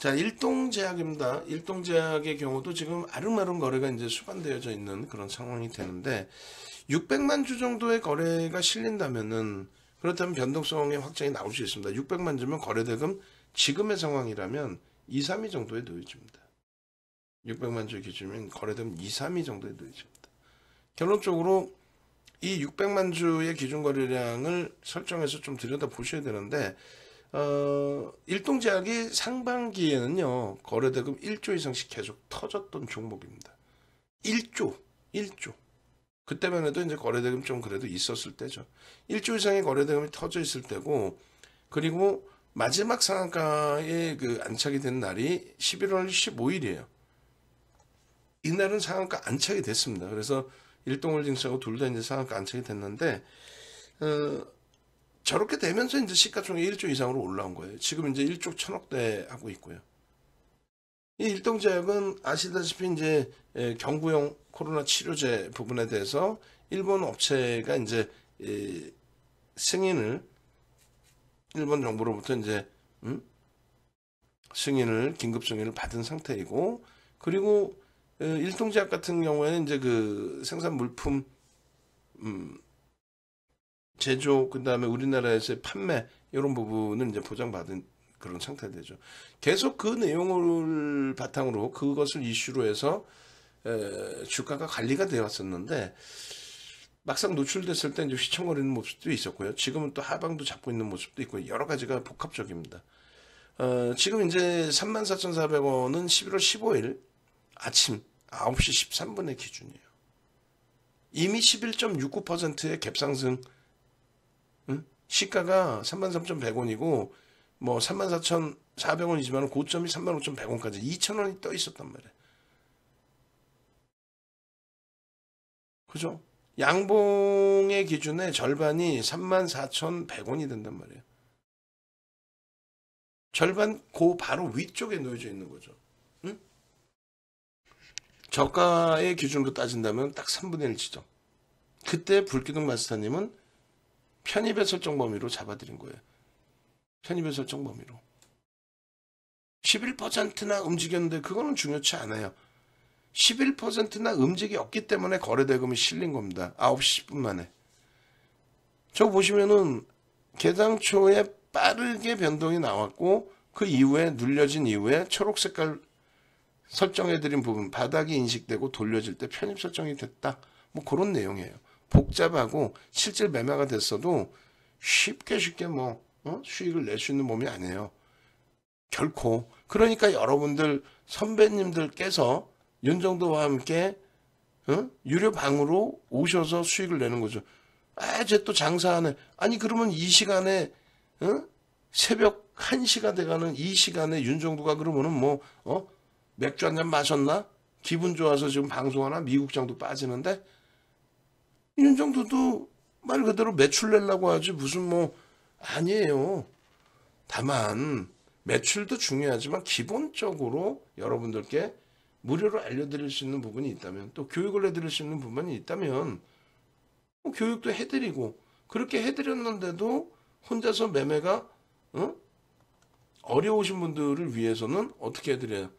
자, 일동제약입니다. 일동제약의 경우도 지금 아름아름 거래가 이제 수반되어져 있는 그런 상황이 되는데 600만 주 정도의 거래가 실린다면은 그렇다면 변동성의 확장이 나올 수 있습니다. 600만 주면 거래대금 지금의 상황이라면 2, 3위 정도에 놓여집니다. 600만 주 기준이면 거래대금 2, 3위 정도에 놓여집니다. 결론적으로 이 600만 주의 기준 거래량을 설정해서 좀 들여다 보셔야 되는데 일동제약이 상반기에는요 거래대금 1조 이상씩 계속 터졌던 종목입니다. 1조. 그때만 해도 이제 거래대금 좀 그래도 있었을 때죠. 1조 이상의 거래대금이 터져 있을 때고, 그리고 마지막 상한가에 그 안착이 된 날이 11월 15일이에요. 이날은 상한가 안착이 됐습니다. 그래서 일동홀딩스하고 둘 다 이제 상한가 안착이 됐는데 저렇게 되면서 이제 시가총액 1조 이상으로 올라온 거예요. 지금 이제 1조 1천억대 하고 있고요. 이 일동제약은 아시다시피 이제 경구용 코로나 치료제 부분에 대해서 일본 업체가 이제 승인을 일본 정부로부터 이제 승인을 긴급 승인을 받은 상태이고, 그리고 일동제약 같은 경우에는 이제 그 생산 물품 제조, 그 다음에 우리나라에서의 판매, 이런 부분은 이제 보장받은 그런 상태 되죠. 계속 그 내용을 바탕으로 그것을 이슈로 해서 주가가 관리가 되어 왔었는데, 막상 노출됐을 때 이제 휘청거리는 모습도 있었고요. 지금은 또 하방도 잡고 있는 모습도 있고, 여러 가지가 복합적입니다. 지금 이제 34,400원은 11월 15일 아침 9시 13분의 기준이에요. 이미 11.69%의 갭상승, 시가가 33,100원이고 뭐 34,400원이지만 고점이 35,100원까지 2,000원이 떠 있었단 말이에요. 그죠? 양봉의 기준의 절반이 34,100원이 된단 말이에요. 절반 그 바로 위쪽에 놓여져 있는 거죠. 응? 저가의 기준으로 따진다면 딱 3분의 1 지점. 그때 불기둥 마스터님은 편입의 설정 범위로 잡아드린 거예요. 편입의 설정 범위로. 11%나 움직였는데 그거는 중요치 않아요. 11%나 움직이 없기 때문에 거래대금이 실린 겁니다. 9시 10분 만에. 저 보시면은 개당 초에 빠르게 변동이 나왔고, 그 이후에 눌려진 이후에 초록 색깔 설정해드린 부분, 바닥이 인식되고 돌려질 때 편입 설정이 됐다. 뭐 그런 내용이에요. 복잡하고 실제 매매가 됐어도 쉽게 뭐 수익을 낼 수 있는 몸이 아니에요. 결코. 그러니까 여러분들 선배님들께서 윤정도와 함께 유료 방으로 오셔서 수익을 내는 거죠. 아, 쟤 또 장사하네. 아니 그러면 이 시간에 새벽 1시가 돼가는 이 시간에 윤정도가 그러면은 뭐 맥주 한 잔 마셨나? 기분 좋아서 지금 방송하나? 미국장도 빠지는데 윤정도도 말 그대로 매출 내려고 하지 무슨 뭐 아니에요. 다만 매출도 중요하지만 기본적으로 여러분들께 무료로 알려드릴 수 있는 부분이 있다면, 또 교육을 해드릴 수 있는 부분이 있다면 교육도 해드리고, 그렇게 해드렸는데도 혼자서 매매가 어려우신 분들을 위해서는 어떻게 해드려요?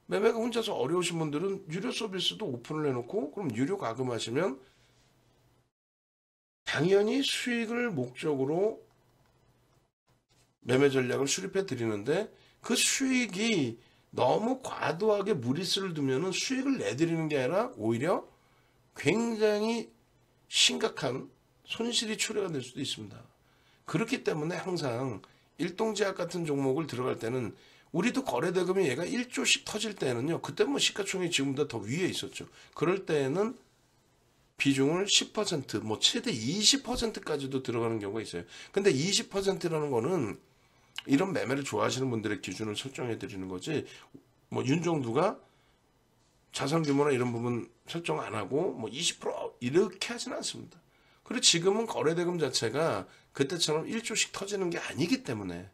매매가 혼자서 어려우신 분들은 유료 서비스도 오픈을 해놓고, 그럼 유료 가금하시면 당연히 수익을 목적으로 매매 전략을 수립해 드리는데, 그 수익이 너무 과도하게 무리수를 두면은 수익을 내드리는 게 아니라 오히려 굉장히 심각한 손실이 초래가 될 수도 있습니다. 그렇기 때문에 항상 일동제약 같은 종목을 들어갈 때는, 우리도 거래대금이 얘가 1조씩 터질 때는요, 그때 뭐 시가총액이 지금보다 더 위에 있었죠. 그럴 때는 비중을 10%, 뭐 최대 20%까지도 들어가는 경우가 있어요. 근데 20%라는 거는 이런 매매를 좋아하시는 분들의 기준을 설정해 드리는 거지, 뭐 윤종두가 자산 규모나 이런 부분 설정 안 하고 뭐 20% 이렇게 하지는 않습니다. 그리고 지금은 거래대금 자체가 그때처럼 1조씩 터지는 게 아니기 때문에,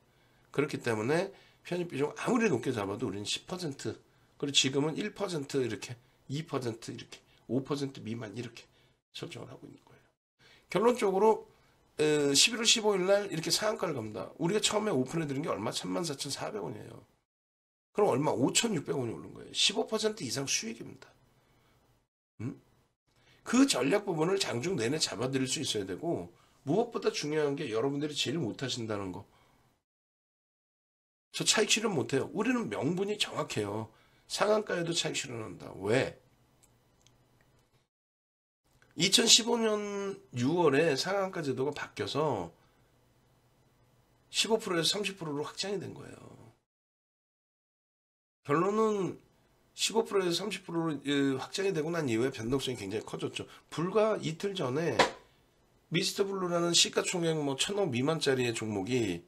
그렇기 때문에 편입 비중 아무리 높게 잡아도 우리는 10%, 그리고 지금은 1% 이렇게, 2% 이렇게, 5% 미만 이렇게 설정을 하고 있는 거예요. 결론적으로 11월 15일 날 이렇게 상한가를 갑니다. 우리가 처음에 오픈해 드린 게 얼마? 34,400원이에요. 그럼 얼마? 5,600원이 오른 거예요. 15% 이상 수익입니다. 음? 그 전략 부분을 장중 내내 잡아드릴 수 있어야 되고, 무엇보다 중요한 게 여러분들이 제일 못하신다는 거. 저 차익 실현 못해요. 우리는 명분이 정확해요. 상한가에도 차익 실현한다. 왜? 2015년 6월에 상한가 제도가 바뀌어서 15%에서 30%로 확장이 된 거예요. 결론은 15%에서 30%로 확장이 되고 난 이후에 변동성이 굉장히 커졌죠. 불과 이틀 전에 미스터 블루라는 시가총액 뭐 1,000억 미만짜리의 종목이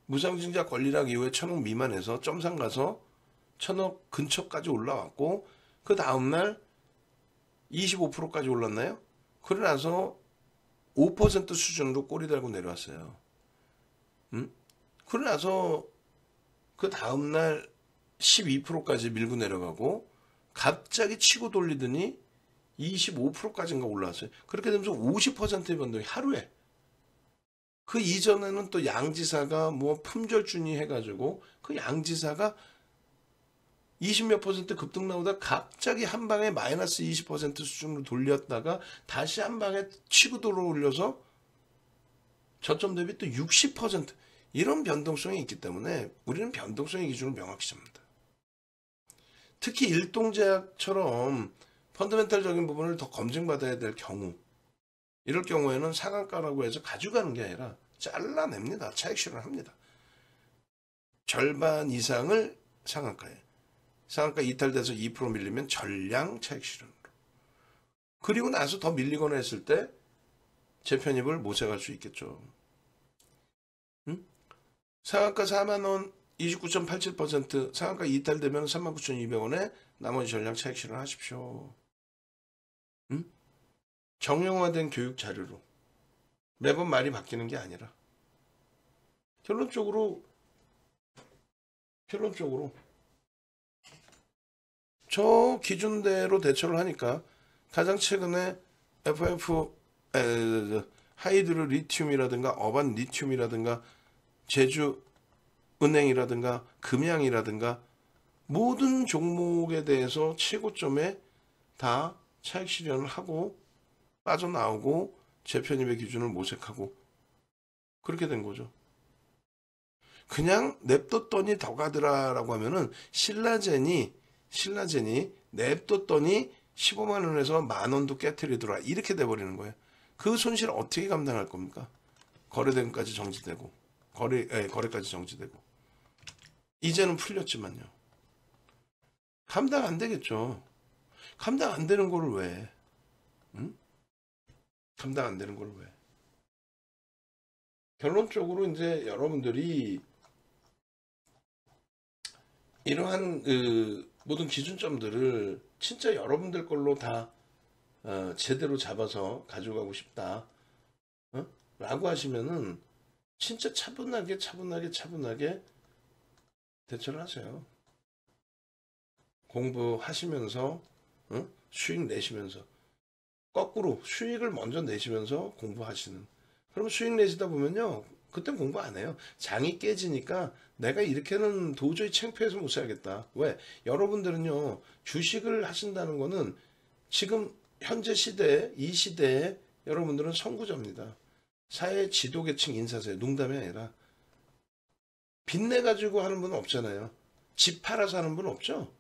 무상증자 권리락 이후에 1,000억 미만에서 점상 가서 1,000억 근처까지 올라왔고, 그 다음날 25%까지 올랐나요? 그러고 나서 5% 수준으로 꼬리 달고 내려왔어요. 그러고 나서 그 다음날 12%까지 밀고 내려가고, 갑자기 치고 돌리더니 25%까지인가 올라왔어요. 그렇게 되면서 50%의 변동이 하루에. 그 이전에는 또 양지사가 뭐 품절준위 해가지고 그 양지사가 20몇 % 급등 나오다 갑자기 한 방에 마이너스 20% 수준으로 돌렸다가 다시 한 방에 치고 들어올려서 저점 대비 또 60% 이런 변동성이 있기 때문에 우리는 변동성의 기준을 명확히 잡는다. 특히 일동제약처럼 펀더멘탈적인 부분을 더 검증받아야 될 경우, 이럴 경우에는 상한가라고 해서 가져가는 게 아니라 잘라냅니다. 차익 실현합니다. 절반 이상을 상한가에. 상한가 이탈돼서 2% 밀리면 전량 차익 실현으로. 그리고 나서 더 밀리거나 했을 때 재편입을 모색할 수 있겠죠. 상한가 4만원 29.87%, 상한가 이탈되면 39,200원에 나머지 전량 차익 실현하십시오. 정형화된 교육 자료로 매번 말이 바뀌는 게 아니라 결론적으로 저 기준대로 대처를 하니까 가장 최근에 FF 하이드로 리튬이라든가 어반 리튬이라든가 제주은행이라든가 금양이라든가 모든 종목에 대해서 최고점에 다 차익 실현을 하고 빠져나오고 재편입의 기준을 모색하고 그렇게 된 거죠. 그냥 냅뒀더니 더 가더라라고 하면은 신라젠이 냅뒀더니 15만 원에서 만 원도 깨트리더라 이렇게 돼버리는 거예요. 그 손실을 어떻게 감당할 겁니까? 거래대금까지 정지되고 거래까지 정지되고 이제는 풀렸지만요. 감당 안 되겠죠. 감당 안 되는 거를 왜? 감당 안 되는 걸 왜? 결론적으로 이제 여러분들이 이러한 모든 기준점들을 진짜 여러분들 걸로 다 제대로 잡아서 가져가고 싶다 라고 하시면은 진짜 차분하게 대처를 하세요. 공부하시면서 수익 내시면서 거꾸로 수익을 먼저 내시면서 공부하시는. 그럼 수익 내시다 보면요. 그땐 공부 안 해요. 장이 깨지니까 내가 이렇게는 도저히 창피해서 못 살겠다. 왜? 여러분들은요. 주식을 하신다는 거는 지금 현재 시대에 이 시대에 여러분들은 선구자입니다. 사회 지도계층 인사세요. 농담이 아니라. 빚내 가지고 하는 분은 없잖아요. 집 팔아서 하는 분은 없죠.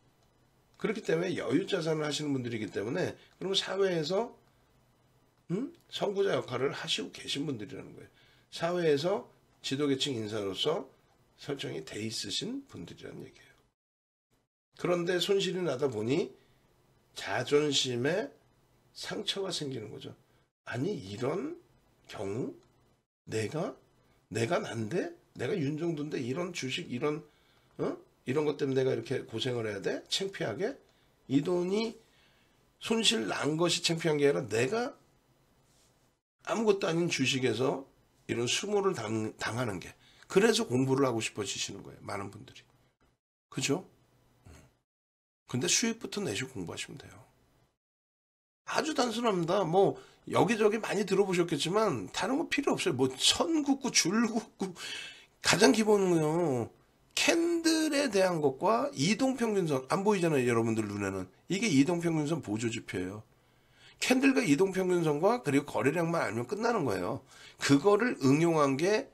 그렇기 때문에 여유자산을 하시는 분들이기 때문에 그러면 사회에서 선구자 역할을 하시고 계신 분들이라는 거예요. 사회에서 지도계층 인사로서 설정이 돼 있으신 분들이라는 얘기예요. 그런데 손실이 나다 보니 자존심에 상처가 생기는 거죠. 아니 이런 경우 내가 난데? 내가 윤정도인데 이런 주식 이런 것 때문에 내가 이렇게 고생을 해야 돼? 창피하게? 이 돈이 손실 난 것이 창피한 게 아니라 내가 아무것도 아닌 주식에서 이런 수모를 당하는 게. 그래서 공부를 하고 싶어지시는 거예요. 많은 분들이. 그죠? 근데 수익부터 내시고 공부하시면 돼요. 아주 단순합니다. 뭐 여기저기 많이 들어보셨겠지만 다른 거 필요 없어요. 뭐 선 긋고 줄 긋고 가장 기본은요. 캔들에 대한 것과 이동평균선 안 보이잖아요. 여러분들 눈에는. 이게 이동평균선 보조지표예요. 캔들과 이동평균선과 그리고 거래량만 알면 끝나는 거예요. 그거를 응용한 게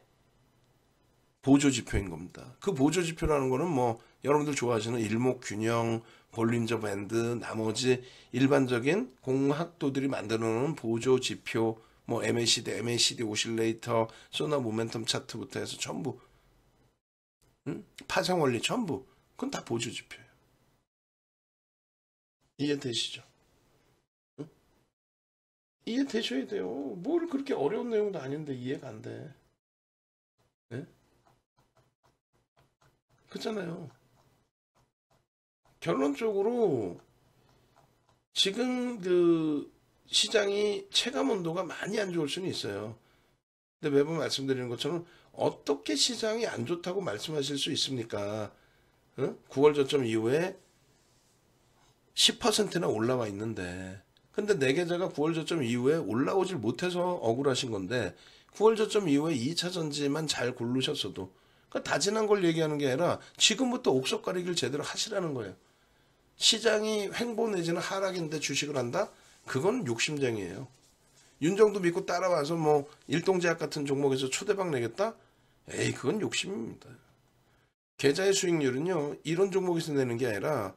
보조지표인 겁니다. 그 보조지표라는 거는 뭐 여러분들 좋아하시는 일목균형, 볼린저 밴드, 나머지 일반적인 공학도들이 만들어 놓은 보조지표, 뭐 MACD 오실레이터, 소나 모멘텀 차트부터 해서 전부 파장원리 전부 그건 다 보조지표예요. 이해되시죠? 이해되셔야 돼요. 뭘 그렇게 어려운 내용도 아닌데 이해가 안 돼. 네? 그렇잖아요. 결론적으로 지금 그 시장이 체감 온도가 많이 안 좋을 수는 있어요. 근데 매번 말씀드리는 것처럼 어떻게 시장이 안 좋다고 말씀하실 수 있습니까? 9월 저점 이후에 10%나 올라와 있는데 근데 내 계좌가 9월 저점 이후에 올라오질 못해서 억울하신 건데 9월 저점 이후에 2차 전지만 잘 고르셨어도 그러니까 다 지난 걸 얘기하는 게 아니라 지금부터 옥석 가리기를 제대로 하시라는 거예요. 시장이 횡보 내지는 하락인데 주식을 한다? 그건 욕심쟁이에요. 윤정도 믿고 따라와서 뭐 일동제약 같은 종목에서 초대박 내겠다? 에이 그건 욕심입니다. 계좌의 수익률은요 이런 종목에서 내는 게 아니라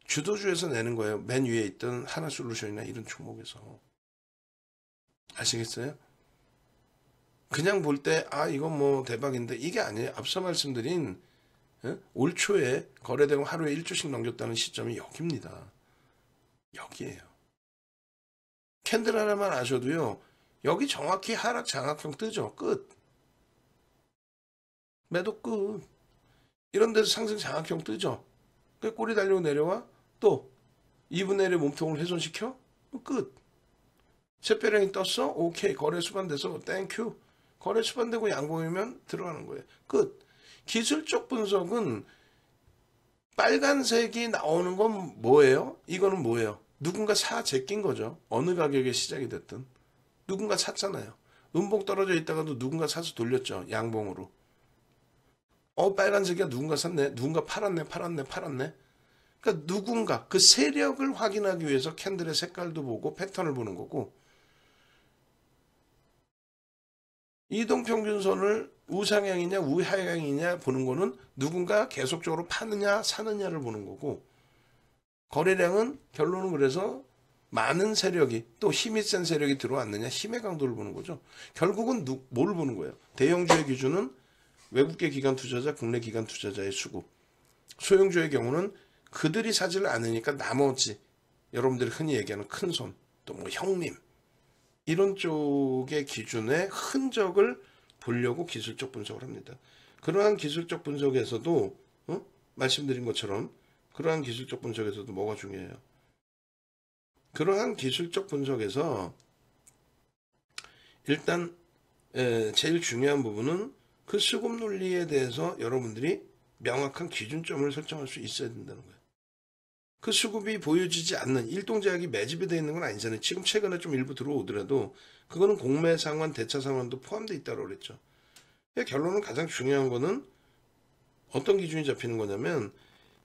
주도주에서 내는 거예요. 맨 위에 있던 하나솔루션이나 이런 종목에서. 아시겠어요? 그냥 볼 때 아 이건 뭐 대박인데 이게 아니에요. 앞서 말씀드린 올 초에 거래대금 하루에 1주씩 넘겼다는 시점이 여기입니다. 여기에요. 캔들 하나만 아셔도요. 여기 정확히 하락 장악형 뜨죠. 끝. 매도 끝. 이런 데서 상승 장악형 뜨죠. 그 꼬리 달리고 내려와 또 2분의 1의 몸통을 훼손시켜? 끝. 샛별형이 떴어? 오케이. 거래 수반돼서 땡큐. 거래 수반되고 양봉이면 들어가는 거예요. 끝. 기술적 분석은 빨간색이 나오는 건 뭐예요? 이거는 뭐예요? 누군가 사 제낀 거죠. 어느 가격에 시작이 됐든. 누군가 샀잖아요. 음봉 떨어져 있다가도 누군가 사서 돌렸죠. 양봉으로. 빨간색이야 누군가 샀네. 누군가 팔았네. 그러니까 누군가 그 세력을 확인하기 위해서 캔들의 색깔도 보고 패턴을 보는 거고 이동평균선을 우상향이냐 우하향이냐 보는 거는 누군가 계속적으로 파느냐 사느냐를 보는 거고 거래량은 결론은 그래서 많은 세력이 또 힘이 센 세력이 들어왔느냐 힘의 강도를 보는 거죠. 결국은 뭘 보는 거예요. 대형주의 기준은 외국계 기관 투자자 국내 기관 투자자의 수급 소형주의 경우는 그들이 사지를 않으니까 나머지 여러분들이 흔히 얘기하는 큰손 또 뭐 형님 이런 쪽의 기준의 흔적을 보려고 기술적 분석을 합니다. 그러한 기술적 분석에서도 말씀드린 것처럼 그러한 기술적 분석에서도 뭐가 중요해요? 그러한 기술적 분석에서 일단 제일 중요한 부분은 그 수급 논리에 대해서 여러분들이 명확한 기준점을 설정할 수 있어야 된다는 거예요. 그 수급이 보여지지 않는 일동제약이 매집이 되어 있는 건 아니잖아요. 지금 최근에 좀 일부 들어오더라도 그거는 공매 상환, 대차 상환도 포함되어 있다고 그랬죠. 결론은 가장 중요한 거는 어떤 기준이 잡히는 거냐면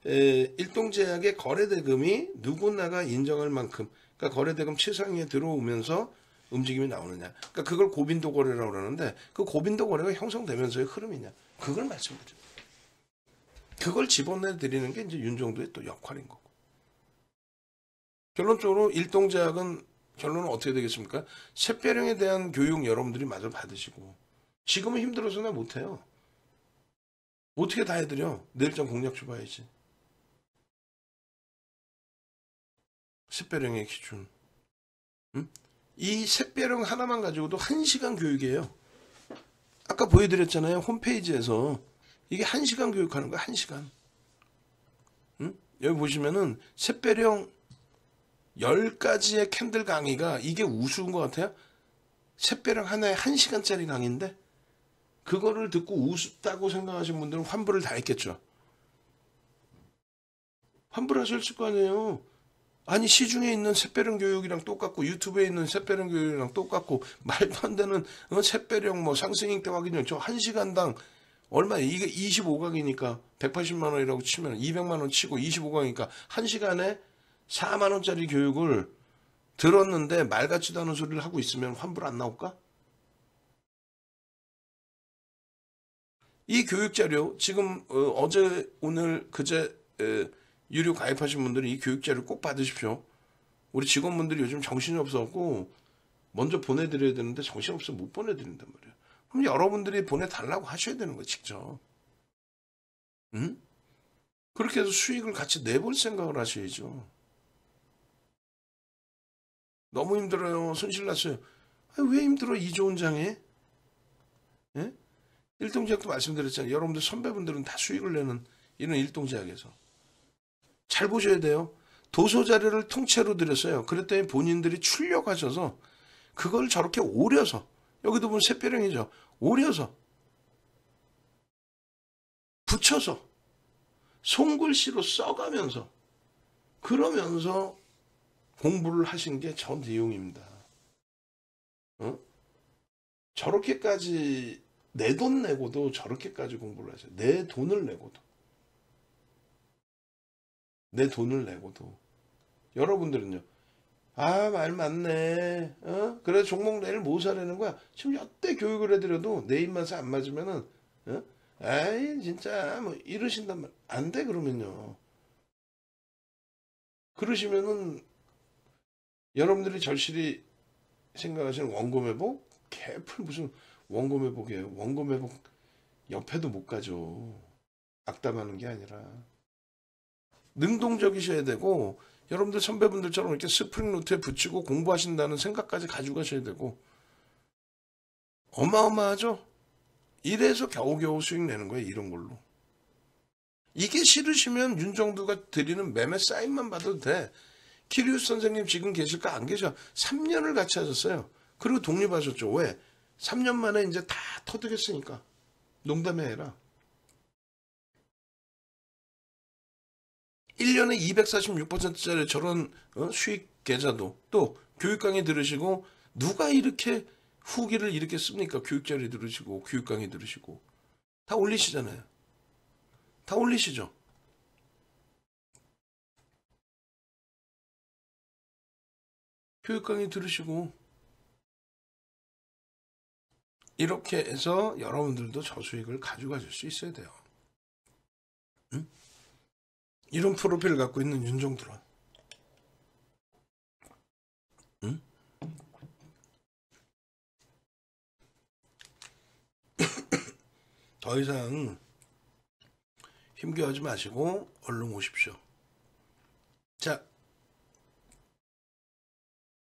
일동제약의 거래대금이 누구나가 인정할 만큼 그러니까 거래대금 최상위에 들어오면서 움직임이 나오느냐. 그러니까 그걸 고빈도 거래라고 그러는데 그 고빈도 거래가 형성되면서의 흐름이냐. 그걸 말씀드려요. 그걸 집어내드리는 게 이제 윤정도의 또 역할인 거고. 결론적으로 일동제약은 결론은 어떻게 되겠습니까? 샛별형에 대한 교육 여러분들이 마저 받으시고 지금은 힘들어서 나 못해요. 어떻게 다 해드려? 내일장 공략 줘봐야지. 샛별형의 기준. 이 샛별형 하나만 가지고도 1시간 교육이에요. 아까 보여드렸잖아요. 홈페이지에서 이게 1시간 교육하는 거야. 1시간. 여기 보시면은 샛별형 10가지의 캔들 강의가 이게 우스운 것 같아요. 샛별형 하나에 1시간짜리 강의인데 그거를 듣고 우습다고 생각하시는 분들은 환불을 다 했겠죠. 환불하셨을 거 아니에요. 아니 시중에 있는 샛별형 교육이랑 똑같고 유튜브에 있는 샛별형 교육이랑 똑같고 말도 안 되는 샛별형 뭐 상승 잉태 확인율 저 1시간당 얼마 이게 25강이니까 180만 원이라고 치면 200만 원 치고 25강이니까 1시간에 4만 원짜리 교육을 들었는데 말 같지도 않은 소리를 하고 있으면 환불 안 나올까? 이 교육 자료 지금 어제 오늘 그제 유료 가입하신 분들은 이 교육 자료 꼭 받으십시오. 우리 직원분들이 요즘 정신이 없어갖고 먼저 보내드려야 되는데 정신없어 못 보내드린단 말이에요. 그럼 여러분들이 보내달라고 하셔야 되는 거예요, 직접. 응? 그렇게 해서 수익을 같이 내볼 생각을 하셔야죠. 너무 힘들어요. 손실났어요. 아니, 왜 힘들어? 이 좋은 장에? 예? 일동제약도 말씀드렸잖아요. 여러분들 선배분들은 다 수익을 내는 이런 일동제약에서. 잘 보셔야 돼요. 도서 자료를 통째로 드렸어요. 그랬더니 본인들이 출력하셔서 그걸 저렇게 오려서 여기도 보면 샛별형이죠. 오려서 붙여서 손글씨로 써가면서 그러면서 공부를 하신 게 전 내용입니다. 어? 저렇게까지 내 돈 내고도 저렇게까지 공부를 하세요. 내 돈을 내고도. 내 돈을 내고도. 여러분들은요. 아, 말 맞네. 그래, 종목 내일 뭐 사라는 거야? 지금 여태 교육을 해드려도 내 입맛에 안 맞으면은, 아이, 진짜, 뭐, 이러신단 말. 안 돼, 그러면요. 그러시면은, 여러분들이 절실히 생각하시는 원금 회복? 개풀 무슨 원금 회복이에요. 원금 회복 옆에도 못 가죠. 악담하는 게 아니라. 능동적이셔야 되고, 여러분들 선배분들처럼 이렇게 스프링 노트에 붙이고 공부하신다는 생각까지 가지고 가셔야 되고, 어마어마하죠? 이래서 겨우겨우 수익 내는 거예요, 이런 걸로. 이게 싫으시면 윤정두가 드리는 매매 사인만 받아도 돼. 키리우스 선생님 지금 계실까? 안 계셔. 3년을 같이 하셨어요. 그리고 독립하셨죠. 왜? 3년 만에 이제 다 터득했으니까. 농담이 아니라. 1년에 246%짜리 저런 수익 계좌도 또 교육 강의 들으시고 누가 이렇게 후기를 이렇게 씁니까? 교육 자료 들으시고 교육 강의 들으시고 다 올리시잖아요. 다 올리시죠. 교육 강의 들으시고 이렇게 해서 여러분들도 저수익을 가져가실 수 있어야 돼요. 응? 이런 프로필을 갖고 있는 윤정두란. 응? 더 이상 힘겨워하지 마시고 얼른 오십시오.